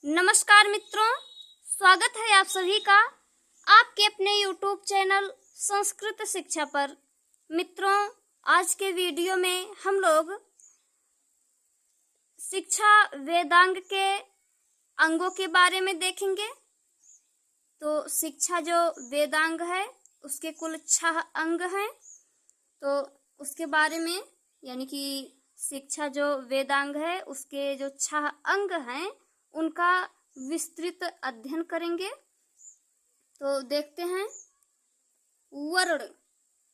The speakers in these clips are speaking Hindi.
नमस्कार मित्रों, स्वागत है आप सभी का आपके अपने YouTube चैनल संस्कृत शिक्षा पर। मित्रों, आज के वीडियो में हम लोग शिक्षा वेदांग के अंगों के बारे में देखेंगे। तो शिक्षा जो वेदांग है उसके कुल 6 अंग हैं। तो उसके बारे में यानी कि शिक्षा जो वेदांग है उसके जो 6 अंग हैं उनका विस्तृत अध्ययन करेंगे। तो देखते हैं वर्ण।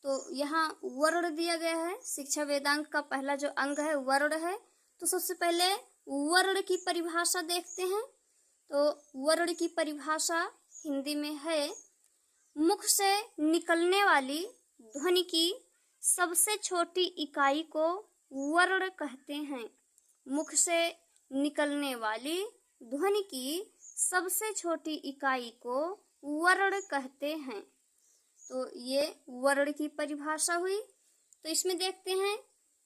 तो यहाँ वर्ण दिया गया है। शिक्षा वेदांग का पहला जो अंग है वर्ण है। तो सबसे पहले वर्ण की परिभाषा देखते हैं। तो वर्ण की परिभाषा हिंदी में है, मुख से निकलने वाली ध्वनि की सबसे छोटी इकाई को वर्ण कहते हैं। मुख से निकलने वाली ध्वनि की सबसे छोटी इकाई को वर्ण कहते हैं। तो ये वर्ण की परिभाषा हुई। तो इसमें देखते हैं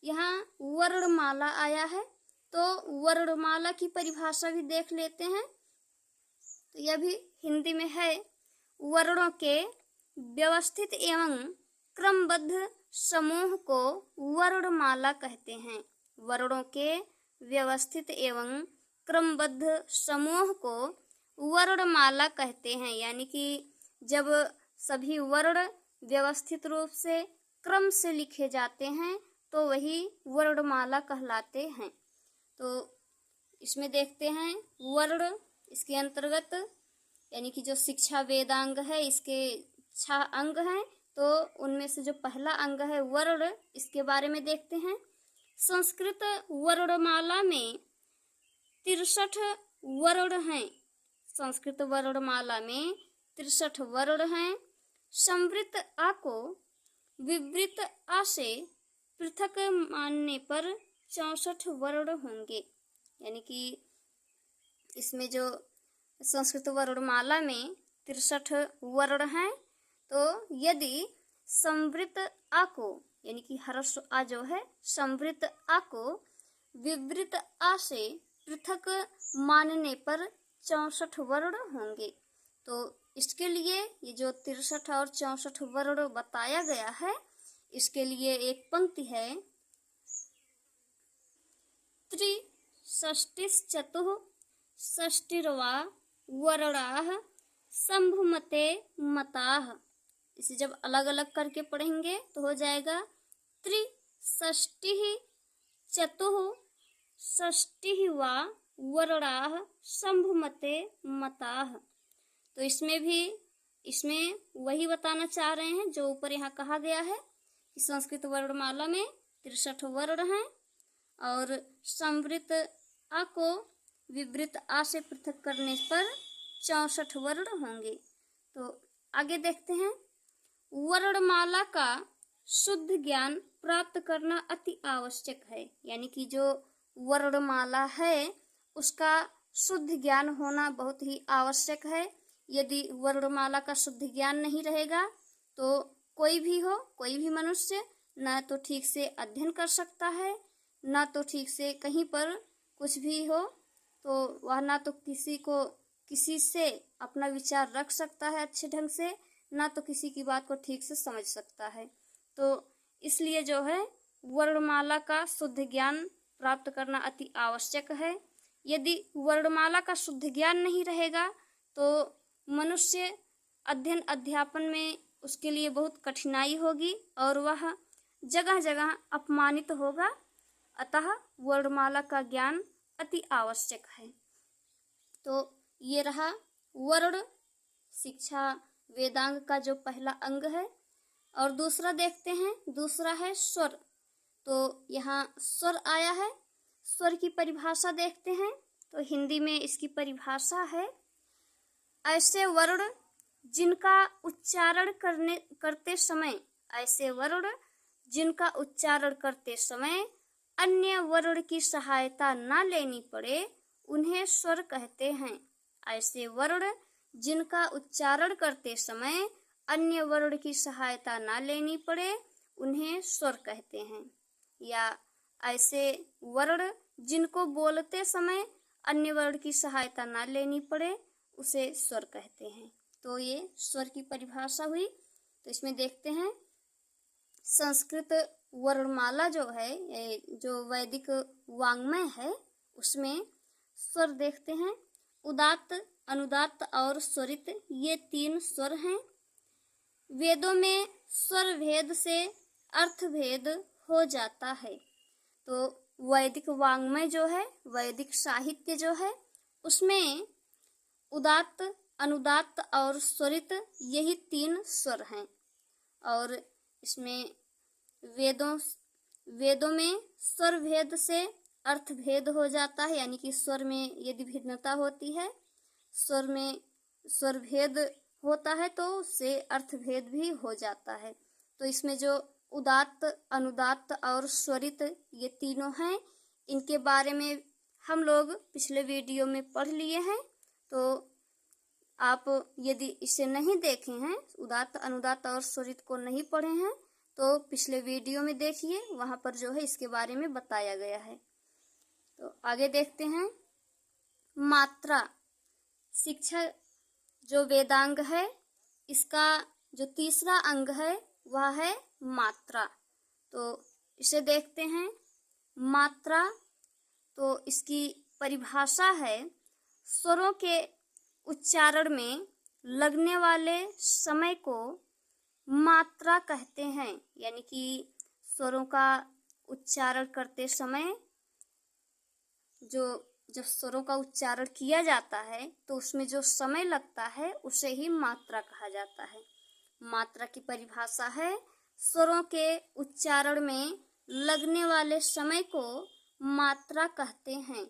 यहाँ वर्णमाला आया है। तो वर्णमाला की परिभाषा भी देख लेते हैं। तो यह भी हिंदी में है, वर्णों के व्यवस्थित एवं क्रमबद्ध समूह को वर्णमाला कहते हैं। वर्णों के व्यवस्थित एवं क्रमबद्ध समूह को वर्णमाला कहते हैं। यानी कि जब सभी वर्ण व्यवस्थित रूप से क्रम से लिखे जाते हैं तो वही वर्णमाला कहलाते हैं। तो इसमें देखते हैं वर्ण, इसके अंतर्गत यानी कि जो शिक्षा वेदांग है इसके 6 अंग हैं। तो उनमें से जो पहला अंग है वर्ण, इसके बारे में देखते हैं। संस्कृत वर्णमाला में 63 वर्ण हैं। संस्कृत वर्णमाला में 63 वर्ण हैं। संवृत आ को विवृत आ से पृथक मानने पर 64 वर्ण होंगे। यानी कि इसमें जो संस्कृत वर्णमाला में 63 वर्ण हैं। तो यदि संवृत आ को यानी कि ह्रस्व आ जो है संवृत आ को विवृत आ से पृथक मानने पर 64 वर्ण होंगे। तो इसके लिए ये जो 63 और 64 वर्ण बताया गया है, इसके लिए एक पंक्ति है, त्रिषष्टिश्चतुः षष्टिर्वा वर्णाः शंभुमते मताः। इसे जब अलग अलग करके पढ़ेंगे तो हो जाएगा त्रिषष्टिः चतुः षष्टिः वा वर्णाः शंभुमते मताः। तो इसमें वही बताना चाह रहे हैं जो ऊपर यहाँ कहा गया है कि संस्कृत वर्णमाला में 63 वर्ण हैं और संवृत आ को विवृत आ से पृथक करने पर 64 वर्ण होंगे। तो आगे देखते हैं, वर्णमाला का शुद्ध ज्ञान प्राप्त करना अति आवश्यक है। यानी कि जो वर्णमाला है उसका शुद्ध ज्ञान होना बहुत ही आवश्यक है। यदि वर्णमाला का शुद्ध ज्ञान नहीं रहेगा तो कोई भी मनुष्य ना तो ठीक से अध्ययन कर सकता है, ना तो ठीक से कहीं पर कुछ भी हो तो वह ना तो किसी से अपना विचार रख सकता है अच्छे ढंग से, ना तो किसी की बात को ठीक से समझ सकता है। तो इसलिए जो है वर्णमाला का शुद्ध ज्ञान प्राप्त करना अति आवश्यक है। यदि वर्णमाला का शुद्ध ज्ञान नहीं रहेगा तो मनुष्य अध्ययन अध्यापन में उसके लिए बहुत कठिनाई होगी और वह जगह जगह अपमानित होगा। अतः वर्णमाला का ज्ञान अति आवश्यक है। तो ये रहा वर्ण, शिक्षा वेदांग का जो पहला अंग है। और दूसरा देखते हैं, दूसरा है स्वर। तो यहाँ स्वर आया है। स्वर की परिभाषा देखते हैं। तो हिंदी में इसकी परिभाषा है, ऐसे वर्ण जिनका उच्चारण करते समय अन्य वर्ण की सहायता न लेनी पड़े उन्हें स्वर कहते हैं। ऐसे वर्ण जिनका उच्चारण करते समय अन्य वर्ण की सहायता न लेनी पड़े उन्हें स्वर कहते हैं। या ऐसे वर्ण जिनको बोलते समय अन्य वर्ण की सहायता ना लेनी पड़े उसे स्वर कहते हैं। तो ये स्वर की परिभाषा हुई। तो इसमें देखते हैं संस्कृत वर्णमाला जो है, जो वैदिक वाङ्मय है, उसमें स्वर देखते हैं। उदात्त, अनुदात्त और स्वरित ये 3 स्वर हैं। वेदों में स्वर भेद से अर्थ भेद हो जाता है। तो वैदिक वाङ्मय जो है, वैदिक साहित्य जो है, उसमें उदात्त, अनुदात्त और स्वरित यही 3 स्वर हैं। और इसमें वेदों में स्वर भेद से अर्थ भेद हो जाता है, यानी कि स्वर में यदि भिन्नता होती है, स्वर में स्वर भेद होता है तो उससे अर्थ भेद भी हो जाता है। तो इसमें जो उदात्त, अनुदात्त और स्वरित ये तीनों हैं, इनके बारे में हम लोग पिछले वीडियो में पढ़ लिए हैं। तो आप यदि इसे नहीं देखे हैं, उदात्त, अनुदात्त और स्वरित को नहीं पढ़े हैं, तो पिछले वीडियो में देखिए, वहाँ पर जो है इसके बारे में बताया गया है। तो आगे देखते हैं मात्रा। शिक्षा जो वेदांग है, इसका जो तीसरा अंग है वह है मात्रा। तो इसे देखते हैं। मात्रा तो इसकी परिभाषा है स्वरों के उच्चारण में लगने वाले समय को मात्रा कहते हैं। यानी कि स्वरों का उच्चारण करते समय जब स्वरों का उच्चारण किया जाता है तो उसमें जो समय लगता है उसे ही मात्रा कहा जाता है। मात्रा की परिभाषा है स्वरों के उच्चारण में लगने वाले समय को मात्रा कहते हैं।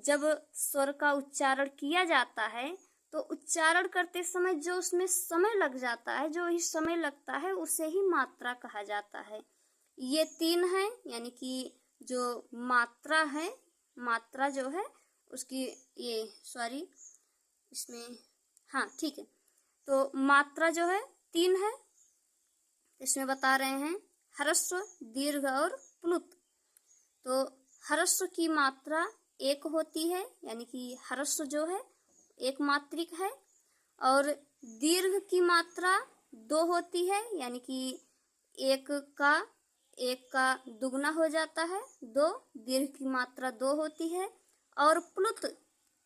जब स्वर का उच्चारण किया जाता है तो उच्चारण करते समय जो उसमें समय लग जाता है, जो ही समय लगता है, उसे ही मात्रा कहा जाता है। ये 3 हैं, यानी कि जो मात्रा है, मात्रा जो है उसकी इसमें ठीक है। तो मात्रा जो है 3 है। इसमें बता रहे हैं ह्रस्व, दीर्घ और प्लुत। तो ह्रस्व की मात्रा 1 होती है, यानी कि ह्रस्व जो है एक मात्रिक है। और दीर्घ की मात्रा 2 होती है, यानी कि 1 का दुगना हो जाता है 2। दीर्घ की मात्रा 2 होती है। और प्लुत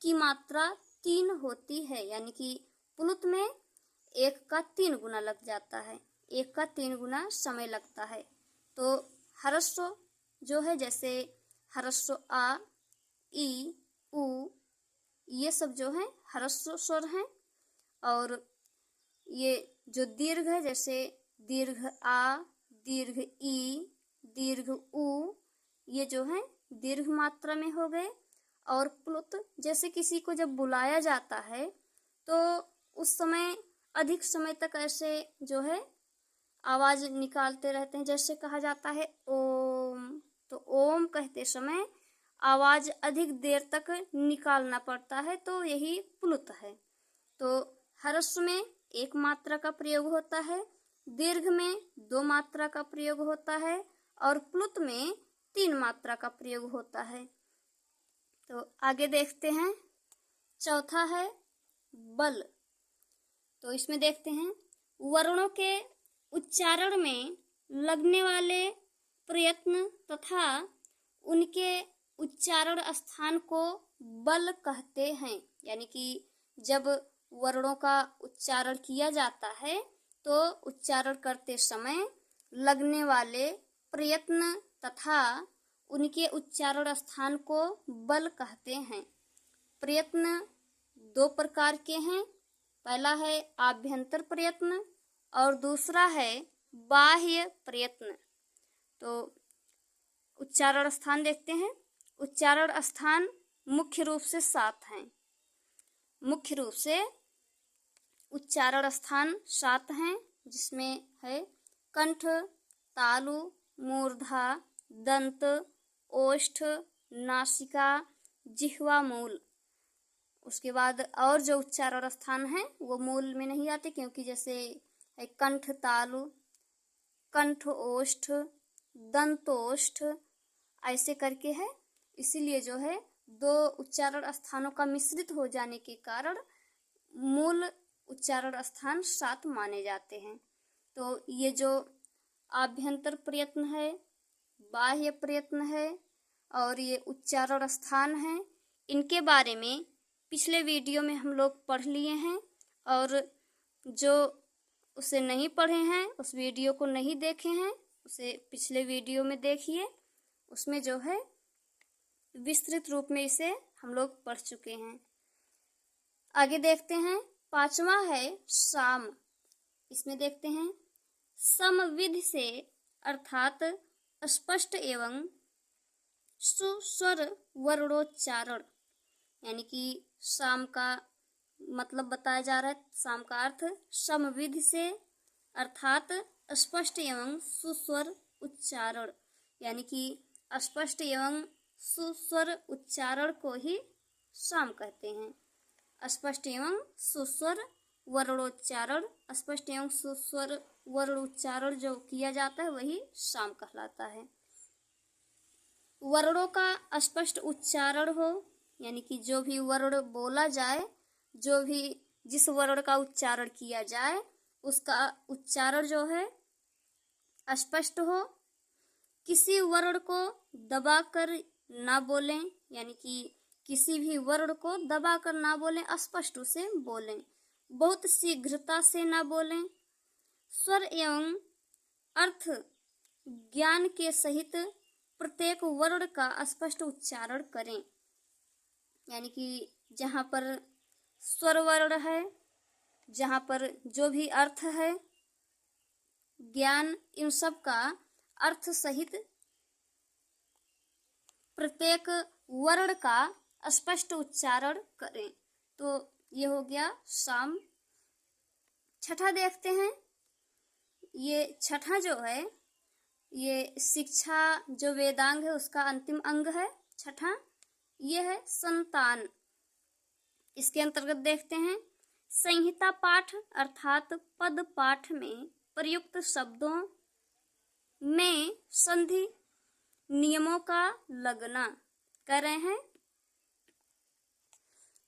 की मात्रा 3 होती है, यानी कि प्लुत में 1 का 3 गुना लग जाता है, 1 का 3 गुना समय लगता है। तो ह्रस्व जो है, जैसे ह्रस्व आ, ई, उ, ये सब जो है ह्रस्व स्वर हैं। और ये जो दीर्घ है, जैसे दीर्घ आ, दीर्घ ई, दीर्घ उ, ये जो है दीर्घ मात्रा में हो गए। और प्लुत, जैसे किसी को जब बुलाया जाता है तो उस समय अधिक समय तक ऐसे जो है आवाज निकालते रहते हैं, जैसे कहा जाता है ओम। तो ओम कहते समय आवाज अधिक देर तक निकालना पड़ता है, तो यही प्लुत है। तो ह्रस्व में 1 मात्रा का प्रयोग होता है, दीर्घ में 2 मात्रा का प्रयोग होता है, और प्लुत में 3 मात्रा का प्रयोग होता है। तो आगे देखते हैं। चौथा है बल। तो इसमें देखते हैं वर्णों के उच्चारण में लगने वाले प्रयत्न तथा उनके उच्चारण स्थान को बल कहते हैं। यानी कि जब वर्णों का उच्चारण किया जाता है तो उच्चारण करते समय लगने वाले प्रयत्न तथा उनके उच्चारण स्थान को बल कहते हैं। प्रयत्न 2 प्रकार के हैं। पहला है आभ्यंतर प्रयत्न और दूसरा है बाह्य प्रयत्न। तो उच्चारण स्थान देखते हैं। उच्चारण स्थान मुख्य रूप से 7 हैं। मुख्य रूप से उच्चारण स्थान 7 हैं, जिसमें है कंठ, तालु, मूर्धा, दंत, ओष्ठ, नासिका, जिह्वा मूल। उसके बाद और जो उच्चारण स्थान हैं वो मूल में नहीं आते, क्योंकि जैसे है कंठ तालु, कंठ ओष्ठ, दंतोष्ठ, ऐसे करके है। इसीलिए जो है दो उच्चारण स्थानों का मिश्रित हो जाने के कारण मूल उच्चारण स्थान 7 माने जाते हैं। तो ये जो आभ्यंतर प्रयत्न है, बाह्य प्रयत्न है और ये उच्चारण स्थान है, इनके बारे में पिछले वीडियो में हम लोग पढ़ लिए हैं। और जो उसे नहीं पढ़े हैं, उस वीडियो को नहीं देखे हैं, उसे पिछले वीडियो में देखिए। उसमें जो है विस्तृत रूप में इसे हम लोग पढ़ चुके हैं। आगे देखते हैं, 5वां है साम। इसमें देखते हैं, समविधि से अर्थात स्पष्ट एवं सुस्वर वर्णोच्चारण, यानी कि साम का मतलब बताया जा रहा है। साम का अर्थ समविधि से अर्थात स्पष्ट एवं सुस्वर उच्चारण, यानी कि स्पष्ट एवं सुस्वर उच्चारण को ही साम कहते हैं। स्पष्ट एवं सुस्वर वर्णोच्चारण, स्पष्ट एवं सुस्वर वर्णोच्चारण जो किया जाता है वही साम कहलाता है। वर्णों का स्पष्ट उच्चारण हो, यानी कि जो भी वर्ण बोला जाए, जो भी जिस वर्ण का उच्चारण किया जाए उसका उच्चारण जो है स्पष्ट हो। किसी वर्ण को दबाकर ना बोलें, यानी कि किसी भी वर्ण को दबाकर ना बोलें, स्पष्ट से बोलें। बहुत शीघ्रता से ना बोलें। स्वर एवं अर्थ ज्ञान के सहित प्रत्येक वर्ण का स्पष्ट उच्चारण करें, यानी कि जहाँ पर स्वर वर्ण है, जहाँ पर जो भी अर्थ है, ज्ञान, इन सब का अर्थ सहित प्रत्येक वर्ण का स्पष्ट उच्चारण करें। तो ये हो गया साम। छठा देखते हैं, ये छठा जो है ये शिक्षा जो वेदांग है उसका अंतिम अंग है। छठा ये है संतान। इसके अंतर्गत देखते हैं, संहिता पाठ अर्थात पद पाठ में प्रयुक्त शब्दों में संधि नियमों का लगना। कर रहे हैं,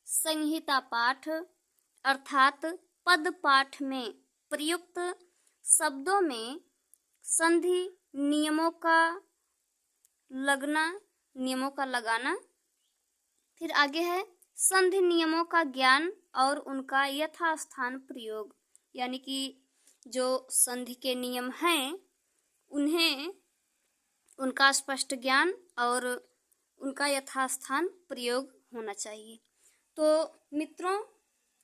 संहिता पाठ अर्थात पद पाठ में प्रयुक्त शब्दों में संधि नियमों का लगना, नियमों का लगाना। फिर आगे है संधि नियमों का ज्ञान और उनका यथास्थान प्रयोग, यानी कि जो संधि के नियम हैं उन्हें उनका स्पष्ट ज्ञान और उनका यथास्थान प्रयोग होना चाहिए। तो मित्रों,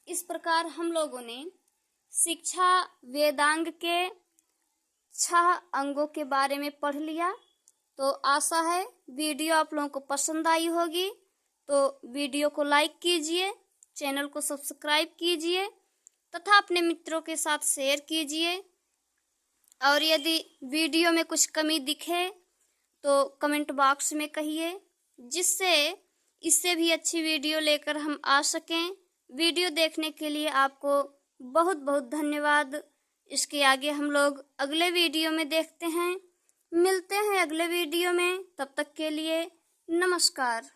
इस प्रकार हम लोगों ने शिक्षा वेदांग के 6 अंगों के बारे में पढ़ लिया। तो आशा है वीडियो आप लोगों को पसंद आई होगी। तो वीडियो को लाइक कीजिए, चैनल को सब्सक्राइब कीजिए तथा अपने मित्रों के साथ शेयर कीजिए। और यदि वीडियो में कुछ कमी दिखे तो कमेंट बॉक्स में कहिए, जिससे इससे भी अच्छी वीडियो लेकर हम आ सकें। वीडियो देखने के लिए आपको बहुत बहुत धन्यवाद। इसके आगे हम लोग अगले वीडियो में देखते हैं। मिलते हैं अगले वीडियो में, तब तक के लिए नमस्कार।